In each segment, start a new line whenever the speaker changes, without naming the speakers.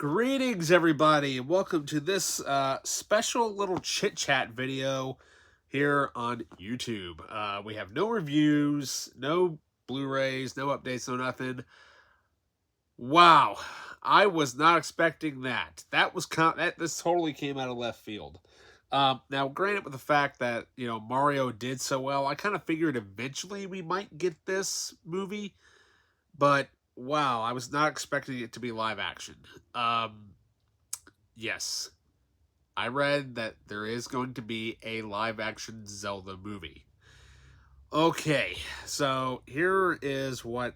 Greetings, everybody, and welcome to this special little chit chat video here on YouTube. We have no reviews, no Blu-rays, no updates, no nothing. Wow, I was not expecting that. This totally came out of left field. Now, granted, with the fact that Mario did so well, I kind of figured eventually we might get this movie, but wow, I was not expecting it to be live action. Yes, I read that there is going to be a live action Zelda movie. Okay, so here is what,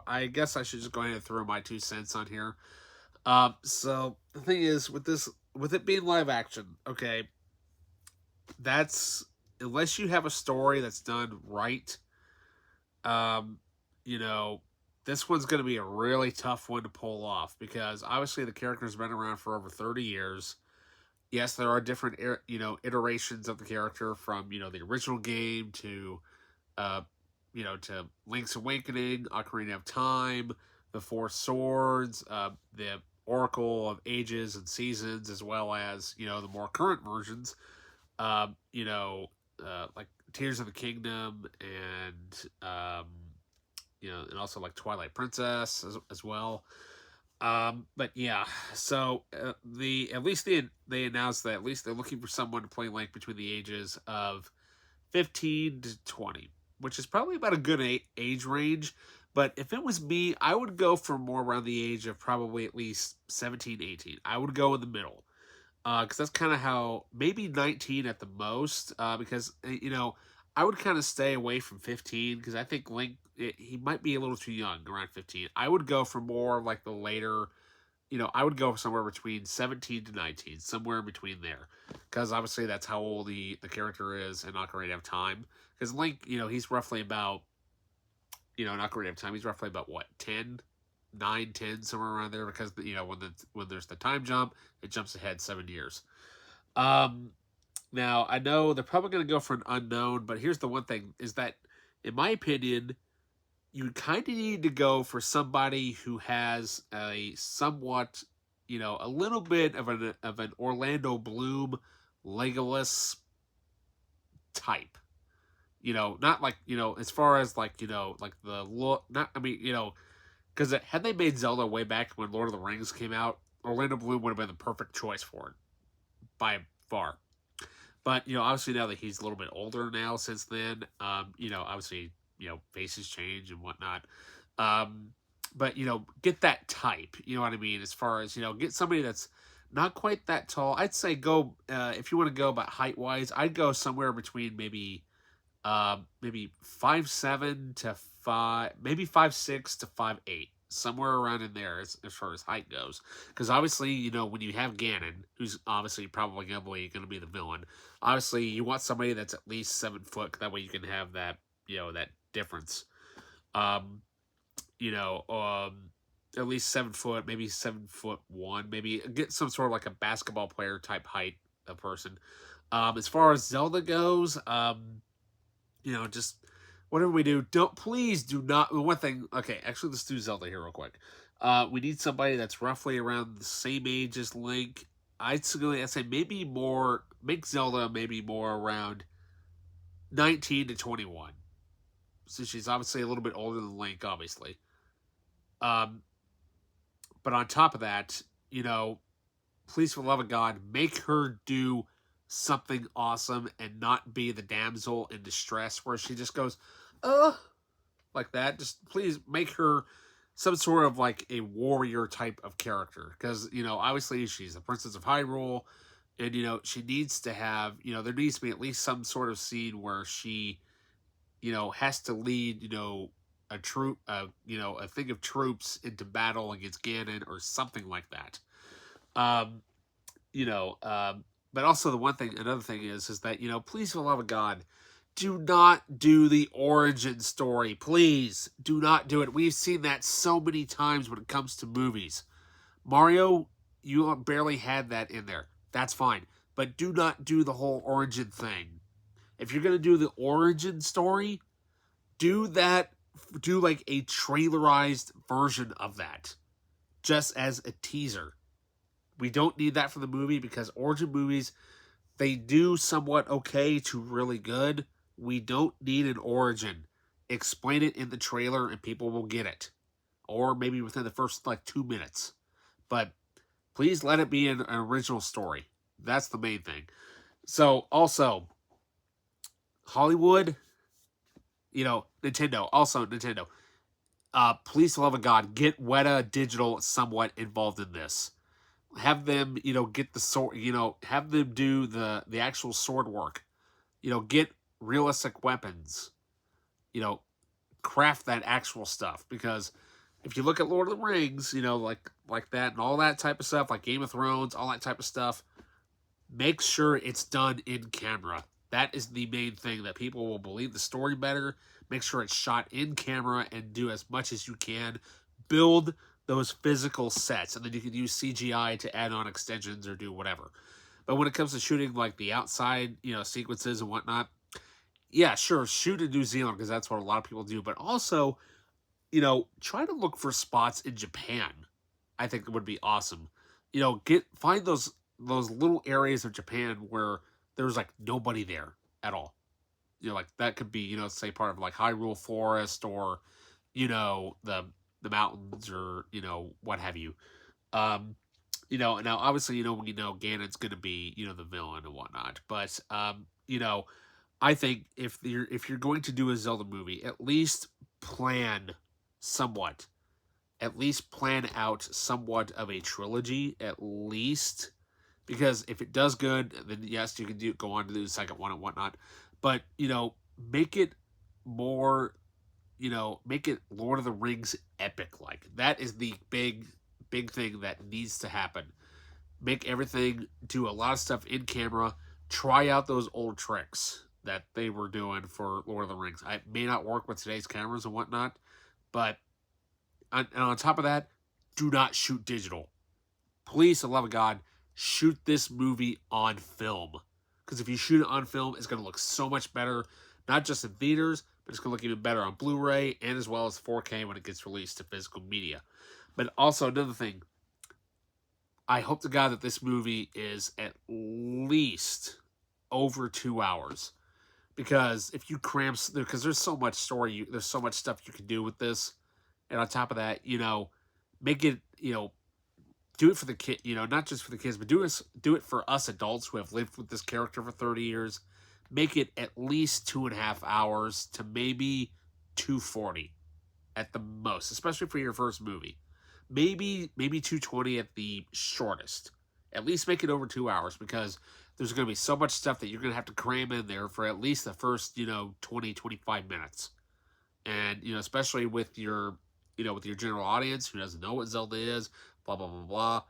I guess I should just go ahead and throw my 2 cents on here. So the thing is, with it being live action, okay, that's, unless you have a story that's done right, um, you know, this one's going to be a really tough one to pull off because obviously the character's been around for over 30 years. Yes, there are different iterations of the character from the original game to uh to Link's Awakening, Ocarina of Time, the Four Swords, the Oracle of Ages and Seasons, as well as the more current versions, like Tears of the Kingdom and and also like Twilight Princess as well. But yeah, so at least they announced that at least they're looking for someone to play Link between the ages of 15 to 20, which is probably about a good age range. But if it was me, I would go for more around the age of probably at least 17, 18. I would go in the middle. Because that's kind of how, maybe 19 at the most. Because I would kind of stay away from 15 because I think Link, he might be a little too young around 15. I would go for more like the later, I would go somewhere between 17 to 19, somewhere in between there. Because obviously that's how old the character is in Ocarina of Time. Because Link, he's roughly about, in Ocarina of Time, he's roughly about what, 10? 9, 10, somewhere around there, because when there's the time jump, it jumps ahead 7 years. Now I know they're probably going to go for an unknown, but here's the one thing: is that, in my opinion, you kind of need to go for somebody who has a somewhat, a little bit of an Orlando Bloom, Legolas type. Not like as far as like like the look. Not I mean because had they made Zelda way back when Lord of the Rings came out, Orlando Bloom would have been the perfect choice for it by far. But obviously now that he's a little bit older now since then, obviously faces change and whatnot. But get that type. You know what I mean? As far as get somebody that's not quite that tall. I'd say go if you want to go about height wise. I'd go somewhere between maybe 5'7" to 5'6" to 5'8", somewhere around in there as far as height goes. Because obviously, when you have Ganon, who's obviously probably going to be the villain, obviously you want somebody that's at least 7 foot. That way you can have that that difference. Um, you know, um, at least 7 foot, maybe 7'1", maybe get some sort of like a basketball player type height of person. As far as Zelda goes, just whatever we do, please do not. One thing, okay, actually, let's do Zelda here real quick. We need somebody that's roughly around the same age as Link. I'd say maybe more, make Zelda maybe more around 19 to 21. So she's obviously a little bit older than Link, obviously. Um, but on top of that, please, for the love of God, make her do something awesome and not be the damsel in distress where she just goes, like that. Just please make her some sort of like a warrior type of character. Because, obviously she's the Princess of Hyrule. And, she needs to have, there needs to be at least some sort of scene where she, has to lead, a troop, a thing of troops into battle against Ganon or something like that. Um, but also another thing is that, please, for the love of God, do not do the origin story. Please, do not do it. We've seen that so many times when it comes to movies. Mario, you barely had that in there. That's fine. But do not do the whole origin thing. If you're going to do the origin story, do like a trailerized version of that. just as a teaser. We don't need that for the movie because origin movies, they do somewhat okay to really good. We don't need an origin. Explain it in the trailer and people will get it. Or maybe within the first like 2 minutes. But please let it be an original story. That's the main thing. So also, Hollywood, Nintendo. Also, Nintendo. Please, for the love of God, get Weta Digital somewhat involved in this. Have them, get the sword, have them do the actual sword work. Get realistic weapons. Craft that actual stuff, because if you look at Lord of the Rings, like that and all that type of stuff, like Game of Thrones, all that type of stuff, make sure it's done in camera. That is the main thing that people will believe the story better. Make sure it's shot in camera and do as much as you can. Build those physical sets, and then you can use CGI to add on extensions or do whatever. But when it comes to shooting like the outside, sequences and whatnot, yeah, sure, shoot in New Zealand because that's what a lot of people do. But also, try to look for spots in Japan. I think it would be awesome. Find those little areas of Japan where there's like nobody there at all. Like that could be, say part of like Hyrule Forest or, the mountains or, what have you. Now obviously, we know Ganon's gonna be, the villain and whatnot. But I think if you're going to do a Zelda movie, at least plan somewhat. At least plan out somewhat of a trilogy, at least. Because if it does good, then yes, you can go on to do the second one and whatnot. But, make it more, make it Lord of the Rings epic like. That is the big thing that needs to happen. Make everything, do a lot of stuff in camera, try out those old tricks that they were doing for Lord of the Rings. It may not work with today's cameras and whatnot, but on top of that, do not shoot digital. Please, for the love of God, shoot this movie on film. Because if you shoot it on film, it's going to look so much better, not just in theaters, but it's going to look even better on Blu-ray and as well as 4K when it gets released to physical media. But also, another thing, I hope to God that this movie is at least over 2 hours. Because if you cram, because there's so much story, there's so much stuff you can do with this. And on top of that, make it, do it for the kid, not just for the kids, but do it for us adults who have lived with this character for 30 years. Make it at least 2.5 hours to maybe 240 at the most, especially for your first movie. Maybe 220 at the shortest. At least make it over 2 hours, because there's going to be so much stuff that you're going to have to cram in there for at least the first, 20, 25 minutes. And, especially with your, with your general audience who doesn't know what Zelda is, blah, blah, blah, blah.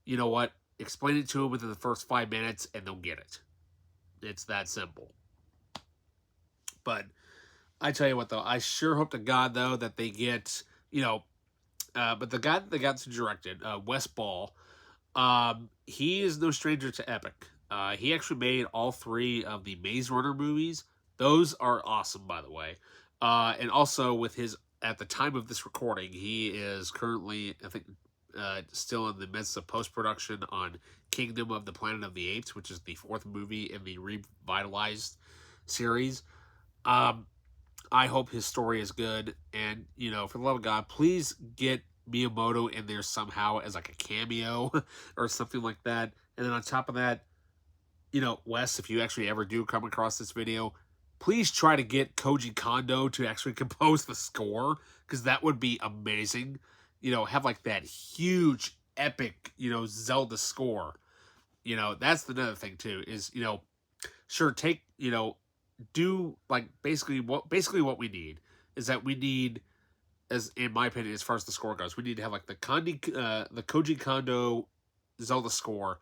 You know what? Explain it to them within the first 5 minutes and they'll get it. It's that simple. But I tell you what, though, I sure hope to God, though, that they get, but the guy that they got to direct it, Wes Ball, he is no stranger to epic. He actually made all 3 of the Maze Runner movies. Those are awesome, by the way. And also with his, at the time of this recording, he is currently, I think, still in the midst of post-production on Kingdom of the Planet of the Apes, which is the 4th movie in the revitalized series. I hope his story is good, and, for the love of God, please get Miyamoto in there somehow as like a cameo or something like that. And then on top of that, Wes, if you actually ever do come across this video, please try to get Koji Kondo to actually compose the score, because that would be amazing. Have like that huge, epic, Zelda score. That's another thing too, is, sure, take, do like basically what we need is that we need, as in my opinion, as far as the score goes, we need to have like the Koji Kondo Zelda score,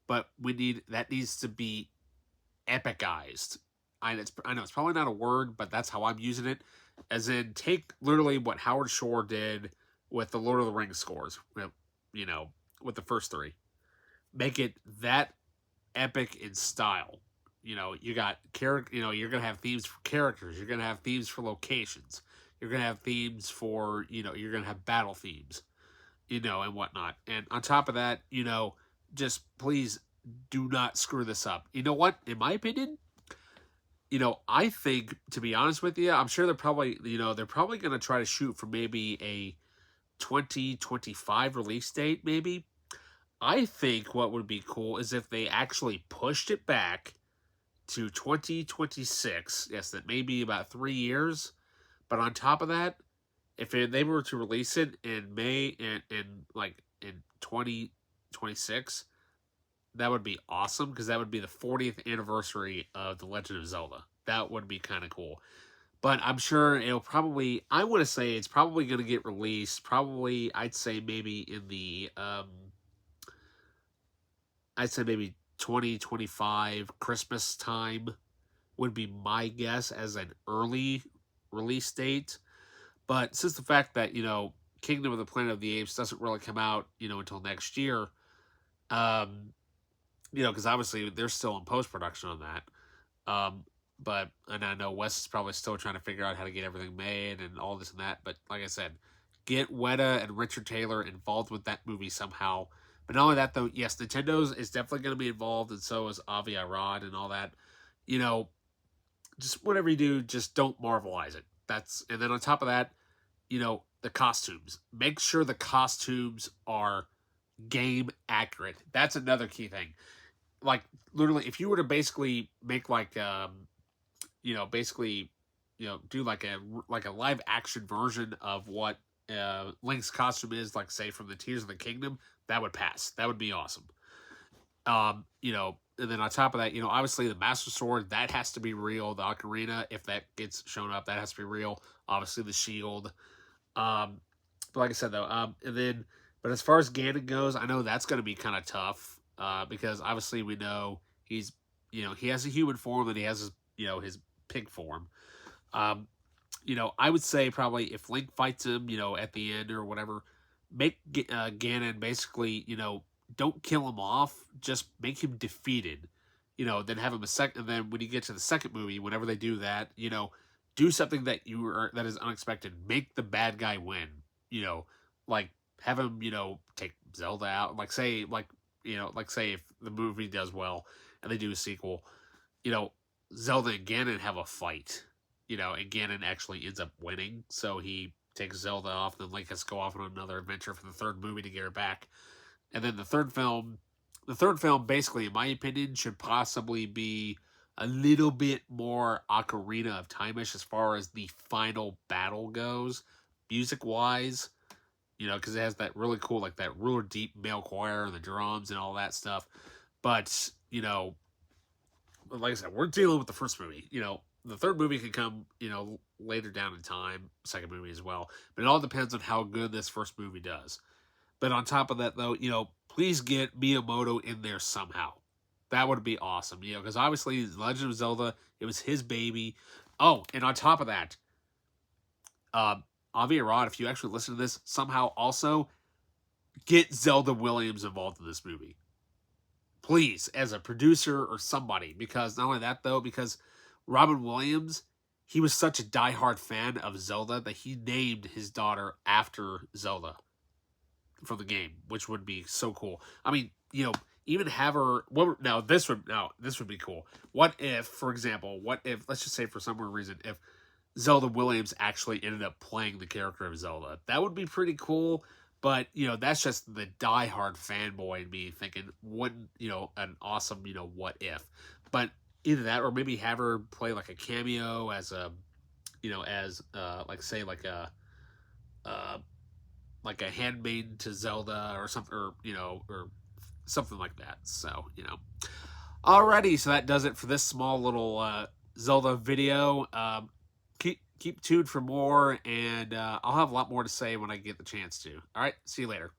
but that needs to be epicized. I know it's probably not a word, but that's how I'm using it. As in, take literally what Howard Shore did with the Lord of the Rings scores, with the first 3. Make it that epic in style. You got character. You're gonna have themes for characters. You're gonna have themes for locations. You're gonna have themes for, you're gonna have battle themes. and whatnot. And on top of that, just please do not screw this up. You know what? In my opinion, I think, to be honest with you, I'm sure they're probably going to try to shoot for maybe a 2025 release date, maybe. I think what would be cool is if they actually pushed it back to 2026. Yes, that may be about 3 years. But on top of that, if they were to release it in May and in 2026, that would be awesome because that would be the 40th anniversary of The Legend of Zelda. That would be kind of cool. But I'm sure I want to say it's probably going to get released. Probably, I'd say maybe 2025 Christmas time would be my guess as an early release date. But since the fact that, Kingdom of the Planet of the Apes doesn't really come out, until next year, because obviously they're still in post production on that. And I know Wes is probably still trying to figure out how to get everything made and all this and that. But like I said, get Weta and Richard Taylor involved with that movie somehow. But not only that, though, yes, Nintendo's is definitely going to be involved, and so is Avi Arad and all that. Just whatever you do, just don't Marvelize it. And then on top of that, the costumes. Make sure the costumes are game accurate. That's another key thing. Like, literally, if you were to basically make do like a live action version of what Link's costume is, like say from the Tears of the Kingdom, that would pass. That would be awesome. And then on top of that, obviously the Master Sword, that has to be real. The Ocarina, if that gets shown up, that has to be real. Obviously the shield. But like I said though, but as far as Ganon goes, I know that's going to be kind of tough. Because obviously we know he has a human form and he has his pig form. I would say probably if Link fights him, at the end or whatever, make Ganon basically, don't kill him off, just make him defeated. Then have him and then when you get to the second movie, whenever they do that, do something that that is unexpected. Make the bad guy win. Like have him, take Zelda out. Like say if the movie does well and they do a sequel, Zelda and Ganon have a fight, and Ganon actually ends up winning. So he takes Zelda off, and then Link has to go off on another adventure for the third movie to get her back. And then the third film, basically, in my opinion, should possibly be a little bit more Ocarina of Time-ish as far as the final battle goes, music-wise. Because it has that really cool, like that really deep male choir and the drums and all that stuff. But, like I said, we're dealing with the first movie. The third movie can come, later down in time, second movie as well. But it all depends on how good this first movie does. But on top of that, though, please get Miyamoto in there somehow. That would be awesome, because obviously Legend of Zelda, it was his baby. Oh, and on top of that, Avi Arad, if you actually listen to this, somehow also get Zelda Williams involved in this movie. Please, as a producer or somebody, because not only that, though, because Robin Williams, he was such a diehard fan of Zelda that he named his daughter after Zelda from the game, which would be so cool. I mean, even have her. This would be cool. What if, for example, let's just say for some reason, if Zelda Williams actually ended up playing the character of Zelda, that would be pretty cool. But that's just the diehard fanboy in me thinking, wouldn't an awesome what if? But either that or maybe have her play like a cameo as a like a handmaiden to Zelda or something, or something like that. So alrighty, so that does it for this small little Zelda video. Keep tuned for more, and I'll have a lot more to say when I get the chance to. All right, see you later.